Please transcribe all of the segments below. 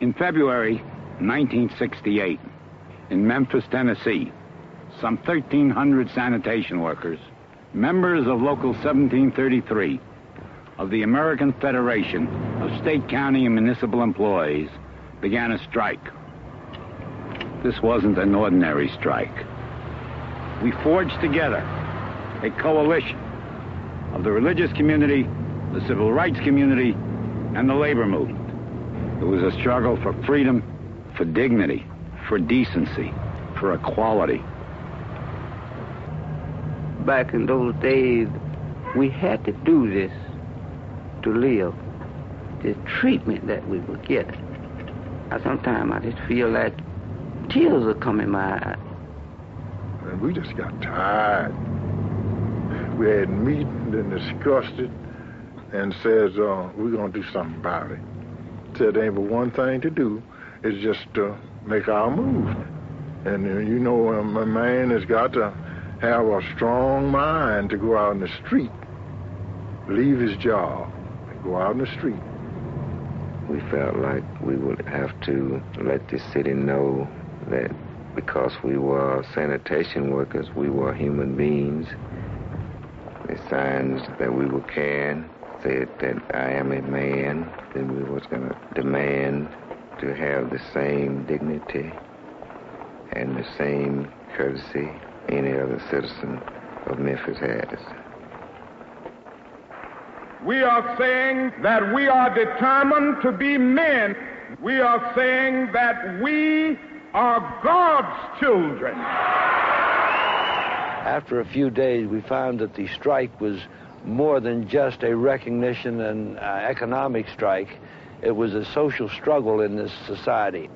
In February 1968, in Memphis, Tennessee, some 1,300 sanitation workers, members of Local 1733 of the American Federation of State, County, and Municipal Employees, began a strike. This wasn't an ordinary strike. We forged together a coalition of the religious community, the civil rights community, and the labor movement. It was a struggle for freedom, for dignity, for decency, for equality. Back in those days, we had to do this to live. The treatment that we were getting. Sometimes I just feel like tears are coming in my eyes. And we just got tired. We had meeting and discussed it and says, we're going to do something about it. Said there ain't but one thing to do, is just to make our move. And you know, a man has got to have a strong mind to go out in the street, leave his job, and go out in the street. We felt like we would have to let the city know that because we were sanitation workers, we were human beings. The signs that we were carrying said that I am a man, then we was going to demand to have the same dignity and the same courtesy any other citizen of Memphis has. We are saying that we are determined to be men. We are saying that we are God's children. After a few days, we found that the strike was more than just a recognition and economic strike. It was a social struggle in this society.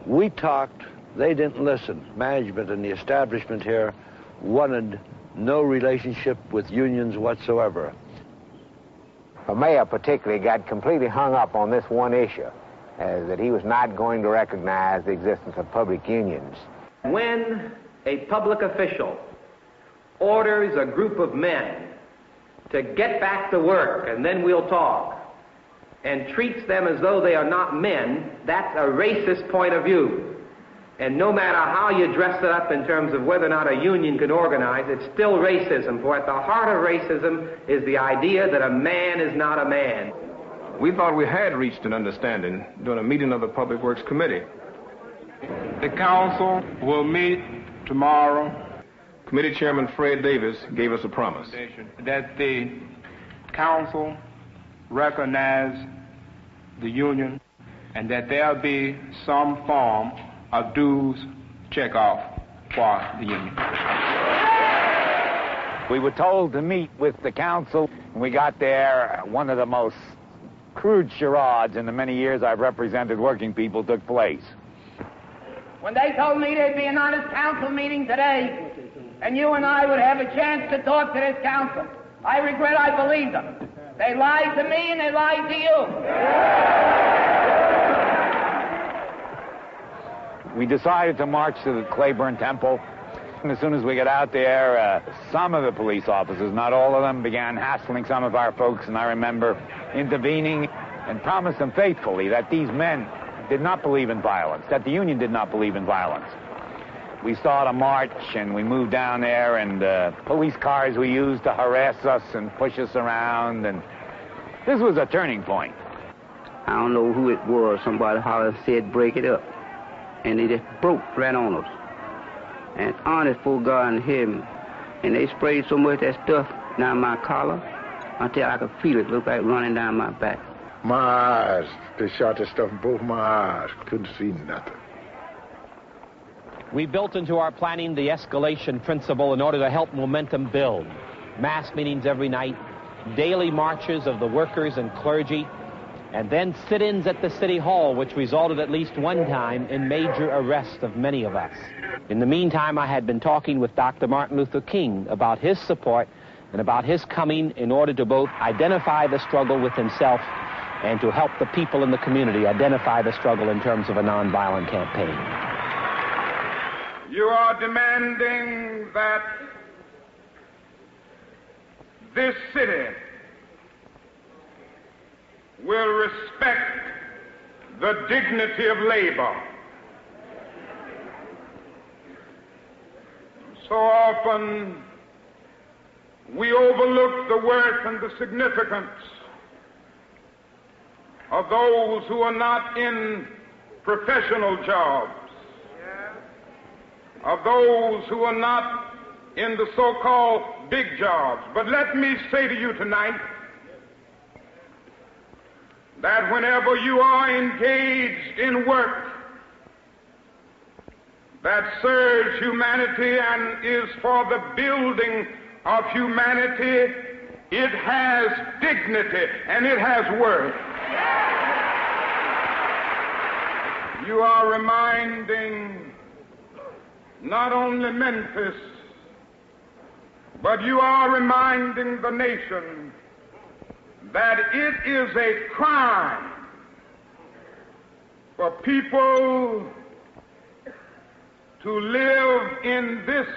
We talked, they didn't listen. Management and the establishment here wanted no relationship with unions whatsoever. The mayor particularly got completely hung up on this one issue, that he was not going to recognize the existence of public unions. When a public official orders a group of men to get back to work and then we'll talk, and treats them as though they are not men, that's a racist point of view. And no matter how you dress it up in terms of whether or not a union can organize, it's still racism. For at the heart of racism is the idea that a man is not a man. We thought we had reached an understanding during a meeting of the Public Works Committee. The council will meet tomorrow. Committee Chairman Fred Davis gave us a promise. That the council recognize the union and that there'll be some form of dues check-off for the union. We were told to meet with the council. When we got there, one of the most crude charades in the many years I've represented working people took place. When they told me there'd be an honest council meeting today, and you and I would have a chance to talk to this council, I regret I believed them. They lied to me and they lied to you. We decided to march to the Claiborne Temple. And as soon as we got out there, some of the police officers, not all of them, began hassling some of our folks, and I remember intervening and promised them faithfully that these men did not believe in violence, that the union did not believe in violence. We started a march, and we moved down there, and police cars we used to harass us and push us around, and this was a turning point. I don't know who it was. Somebody hollered and said, break it up. And they just broke right on us. And honest folk God in heaven. And they sprayed so much of that stuff down my collar until I could feel it look like running down my back. My eyes, they shot that stuff in both my eyes. Couldn't see nothing. We built into our planning the escalation principle in order to help momentum build. Mass meetings every night, daily marches of the workers and clergy, and then sit-ins at the City Hall, which resulted at least one time in major arrest of many of us. In the meantime, I had been talking with Dr. Martin Luther King about his support and about his coming in order to both identify the struggle with himself and to help the people in the community identify the struggle in terms of a nonviolent campaign. You are demanding that this city will respect the dignity of labor. So often we overlook the worth and the significance of those who are not in professional jobs, of those who are not in the so-called big jobs. But let me say to you tonight that whenever you are engaged in work that serves humanity and is for the building of humanity, it has dignity and it has worth. You are reminding not only Memphis, but you are reminding the nation that it is a crime for people to live in this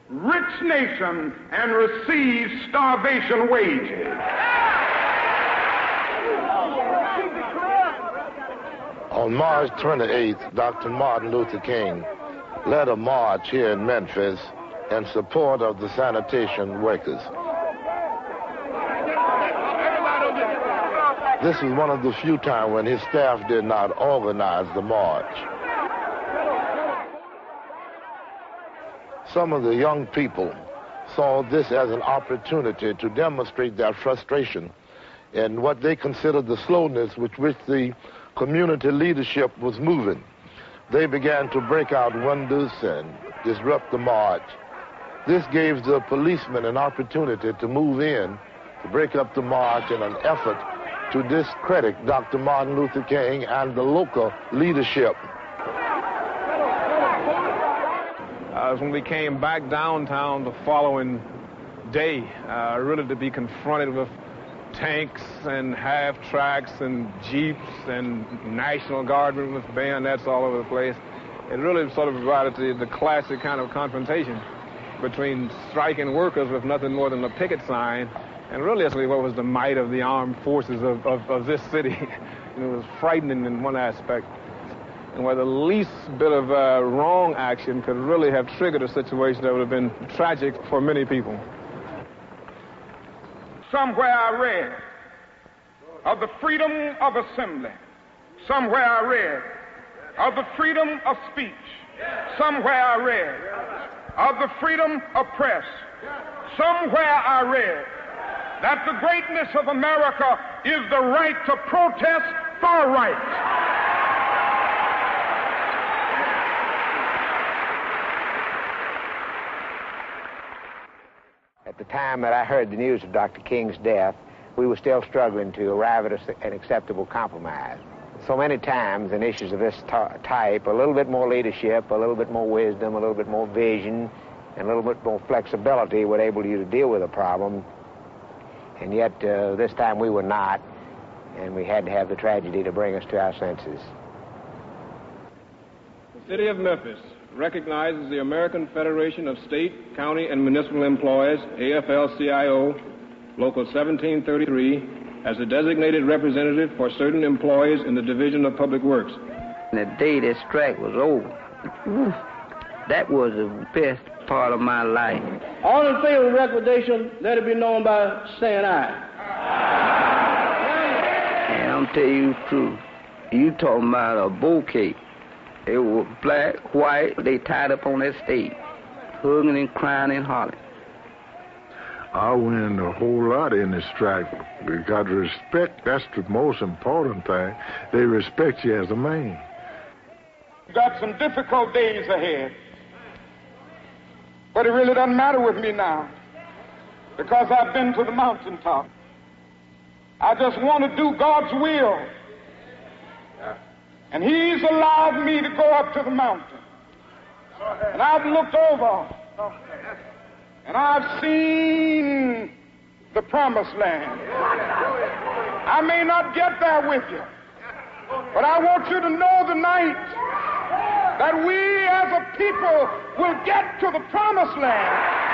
rich nation and receive starvation wages. On March 28th, Dr. Martin Luther King led a march here in Memphis in support of the sanitation workers. This is one of the few times when his staff did not organize the march. Some of the young people saw this as an opportunity to demonstrate their frustration in what they considered the slowness with which the community leadership was moving. They began to break out windows and disrupt the march. This gave the policemen an opportunity to move in, to break up the march in an effort to discredit Dr. Martin Luther King and the local leadership. When we came back downtown the following day, really to be confronted with tanks and half-tracks and jeeps and National Guardsmen with bayonets all over the place, it really sort of provided the classic kind of confrontation between striking workers with nothing more than a picket sign and really what was the might of the armed forces of this city. It was frightening in one aspect, and where the least bit of wrong action could really have triggered a situation that would have been tragic for many people. Somewhere I read of the freedom of assembly. Somewhere I read of the freedom of speech. Somewhere I read of the freedom of press. Somewhere I read that the greatness of America is the right to protest for rights. At the time that I heard the news of Dr. King's death, we were still struggling to arrive at an acceptable compromise. So many times in issues of this type, a little bit more leadership, a little bit more wisdom, a little bit more vision, and a little bit more flexibility would enable you to deal with a problem. And yet this time we were not, and we had to have the tragedy to bring us to our senses. The City of Memphis recognizes the American Federation of State, County, and Municipal Employees, AFL-CIO, Local 1733, as a designated representative for certain employees in the Division of Public Works. The day that strike was over, that was the best part of my life. All in favor of the recommendation, let it be known by saying aye. And I'm telling you the truth. You talking about a bouquet. It was black, white, they tied up on that stage, hugging and crying and hollering. I win a whole lot in this strike because respect, that's the most important thing. They respect you as a man. We've got some difficult days ahead, but it really doesn't matter with me now because I've been to the mountaintop. I just want to do God's will. And He's allowed me to go up to the mountain. And I've looked over and I've seen the promised land. I may not get there with you, but I want you to know tonight that we as a people will get to the promised land.